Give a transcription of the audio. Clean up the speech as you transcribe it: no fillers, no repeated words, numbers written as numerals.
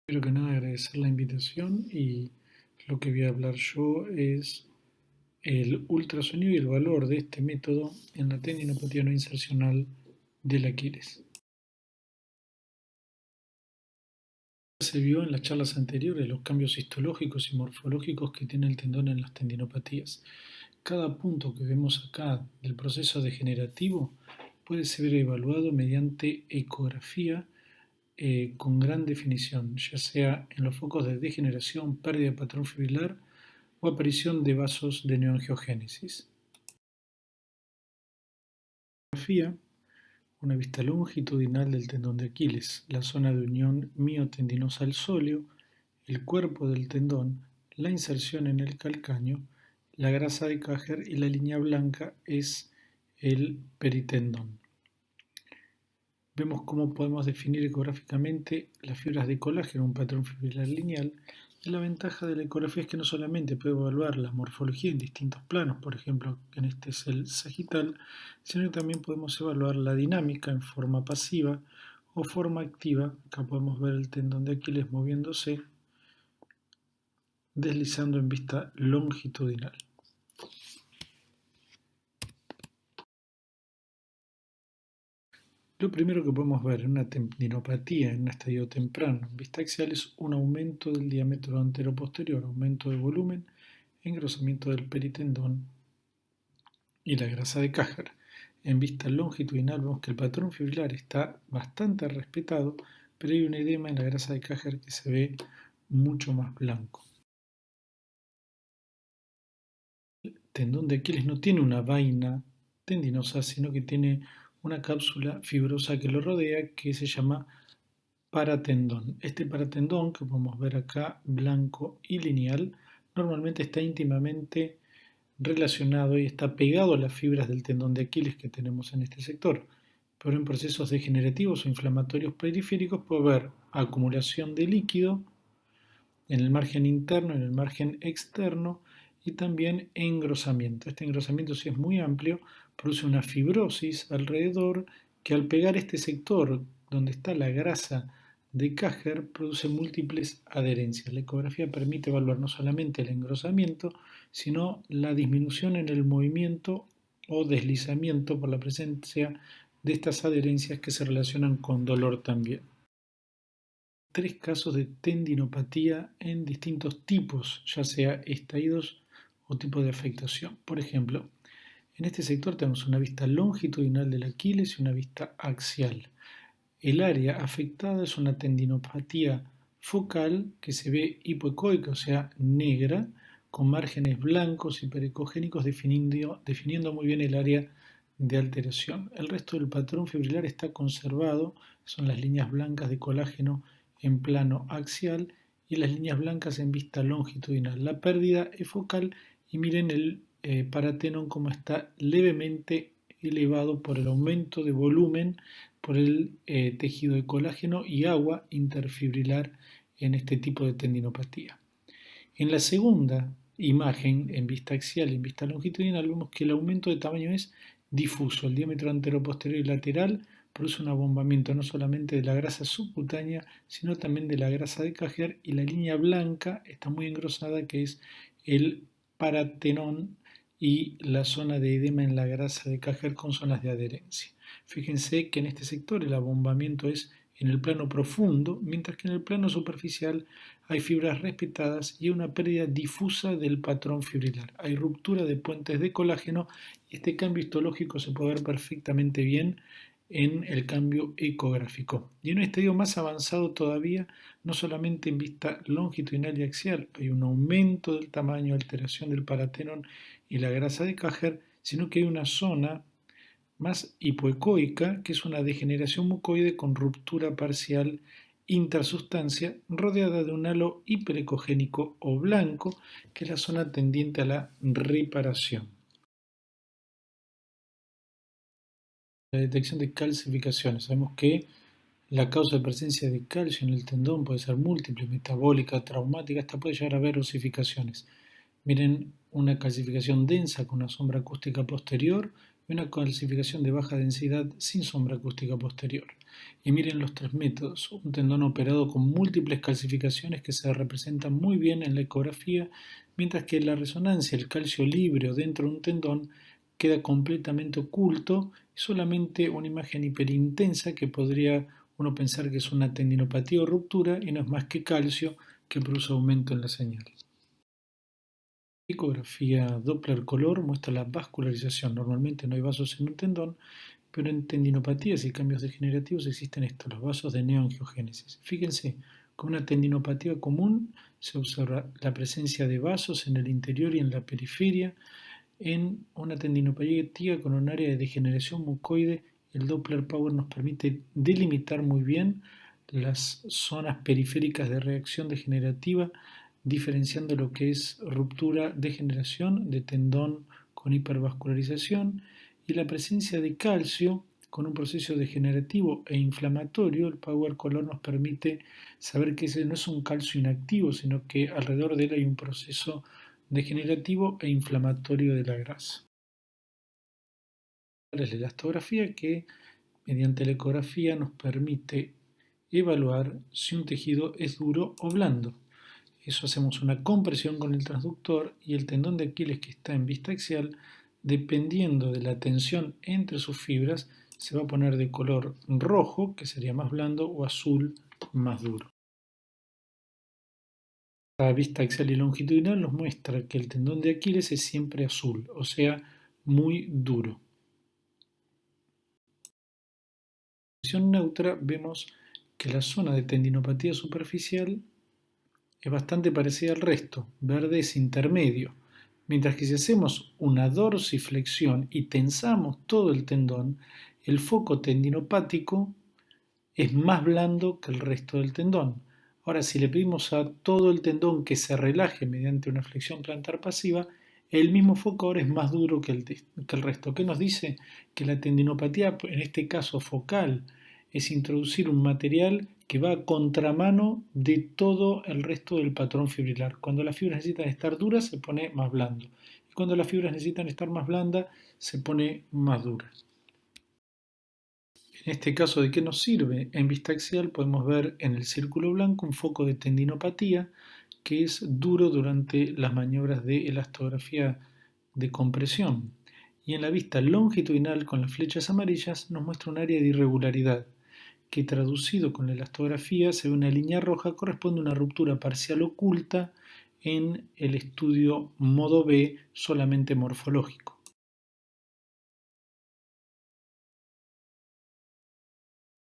Primero que nada agradecer la invitación y lo que voy a hablar yo es el ultrasonido y el valor de este método en la tendinopatía no insercional del Aquiles. Se vio en las charlas anteriores los cambios histológicos y morfológicos que tiene el tendón en las tendinopatías. Cada punto que vemos acá del proceso degenerativo puede ser evaluado mediante ecografía con gran definición, ya sea en los focos de degeneración, pérdida de patrón fibrilar o aparición de vasos de neoangiogénesis. Ecografía, una vista longitudinal del tendón de Aquiles, la zona de unión miotendinosa al sóleo, el cuerpo del tendón, la inserción en el calcáneo, la grasa de Käger y la línea blanca es el peritendón. Vemos cómo podemos definir ecográficamente las fibras de colágeno, un patrón fibrilar lineal, y la ventaja de la ecografía es que no solamente puede evaluar la morfología en distintos planos, por ejemplo, en este es el sagital, sino que también podemos evaluar la dinámica en forma pasiva o forma activa. Acá podemos ver el tendón de Aquiles moviéndose, deslizando en vista longitudinal. Lo primero que podemos ver en una tendinopatía en un estadio temprano en vista axial es un aumento del diámetro antero-posterior, aumento de volumen, engrosamiento del peritendón y la grasa de Käger. En vista longitudinal vemos que el patrón fibrilar está bastante respetado, pero hay un edema en la grasa de Käger que se ve mucho más blanco. El tendón de Aquiles no tiene una vaina tendinosa, sino que tiene una cápsula fibrosa que lo rodea que se llama paratendón. Este paratendón, que podemos ver acá, blanco y lineal, normalmente está íntimamente relacionado y está pegado a las fibras del tendón de Aquiles que tenemos en este sector. Pero en procesos degenerativos o inflamatorios periféricos puede haber acumulación de líquido en el margen interno, en el margen externo y también engrosamiento. Este engrosamiento, si es muy amplio, produce una fibrosis alrededor que al pegar este sector donde está la grasa de Käger produce múltiples adherencias. La ecografía permite evaluar no solamente el engrosamiento, sino la disminución en el movimiento o deslizamiento por la presencia de estas adherencias que se relacionan con dolor también. Tres casos de tendinopatía en distintos tipos, ya sea estaídos o tipo de afectación. Por ejemplo, en este sector tenemos una vista longitudinal del Aquiles y una vista axial. El área afectada es una tendinopatía focal que se ve hipoecoica, o sea, negra, con márgenes blancos y pericogénicos definiendo muy bien el área de alteración. El resto del patrón fibrilar está conservado, son las líneas blancas de colágeno en plano axial y las líneas blancas en vista longitudinal. La pérdida es focal y miren el paratenón como está levemente elevado por el aumento de volumen por el tejido de colágeno y agua interfibrilar en este tipo de tendinopatía. En la segunda imagen, en vista axial y en vista longitudinal, vemos que el aumento de tamaño es difuso. El diámetro antero-posterior y lateral produce un abombamiento no solamente de la grasa subcutánea, sino también de la grasa de Käger, y la línea blanca está muy engrosada, que es el paratenón y la zona de edema en la grasa de Käger con zonas de adherencia. Fíjense que en este sector el abombamiento es en el plano profundo, mientras que en el plano superficial hay fibras respetadas y una pérdida difusa del patrón fibrilar. Hay ruptura de puentes de colágeno y este cambio histológico se puede ver perfectamente bien en el cambio ecográfico. Y en un estadio más avanzado todavía, no solamente en vista longitudinal y axial, hay un aumento del tamaño, alteración del paratenón y la grasa de Käger, sino que hay una zona más hipoecoica, que es una degeneración mucoide con ruptura parcial intersustancia rodeada de un halo hiperecogénico o blanco, que es la zona tendiente a la reparación. La detección de calcificaciones. Sabemos que la causa de presencia de calcio en el tendón puede ser múltiple, metabólica, traumática, hasta puede llegar a haber osificaciones. Miren una calcificación densa con una sombra acústica posterior y una calcificación de baja densidad sin sombra acústica posterior. Y miren los tres métodos, un tendón operado con múltiples calcificaciones que se representan muy bien en la ecografía, mientras que en la resonancia el calcio libre o dentro de un tendón queda completamente oculto y solamente una imagen hiperintensa que podría uno pensar que es una tendinopatía o ruptura y no es más que calcio que produce aumento en la señal. La ecografía Doppler color muestra la vascularización. Normalmente no hay vasos en un tendón, pero en tendinopatías y cambios degenerativos existen estos, los vasos de neoangiogénesis. Fíjense, con una tendinopatía común se observa la presencia de vasos en el interior y en la periferia. En una tendinopatía con un área de degeneración mucoide, el Doppler Power nos permite delimitar muy bien las zonas periféricas de reacción degenerativa, diferenciando lo que es ruptura, degeneración de tendón con hipervascularización y la presencia de calcio con un proceso degenerativo e inflamatorio. El Power Color nos permite saber que ese no es un calcio inactivo, sino que alrededor de él hay un proceso degenerativo e inflamatorio de la grasa. Es la elastografía que, mediante la ecografía, nos permite evaluar si un tejido es duro o blando. Eso hacemos una compresión con el transductor y el tendón de Aquiles que está en vista axial, dependiendo de la tensión entre sus fibras, se va a poner de color rojo, que sería más blando, o azul, más duro. La vista axial y longitudinal nos muestra que el tendón de Aquiles es siempre azul, o sea, muy duro. En posición neutra vemos que la zona de tendinopatía superficial es bastante parecida al resto, verde es intermedio, mientras que si hacemos una dorsiflexión y tensamos todo el tendón, el foco tendinopático es más blando que el resto del tendón. Ahora, si le pedimos a todo el tendón que se relaje mediante una flexión plantar pasiva, el mismo foco ahora es más duro que el resto. ¿Qué nos dice? Que la tendinopatía, en este caso focal, es introducir un material que va a contramano de todo el resto del patrón fibrilar. Cuando las fibras necesitan estar duras, se pone más blando. Y cuando las fibras necesitan estar más blandas, se pone más dura. En este caso, ¿de qué nos sirve? En vista axial podemos ver en el círculo blanco un foco de tendinopatía que es duro durante las maniobras de elastografía de compresión. Y en la vista longitudinal con las flechas amarillas nos muestra un área de irregularidad que traducido con la elastografía se ve una línea roja, corresponde a una ruptura parcial oculta en el estudio modo B solamente morfológico.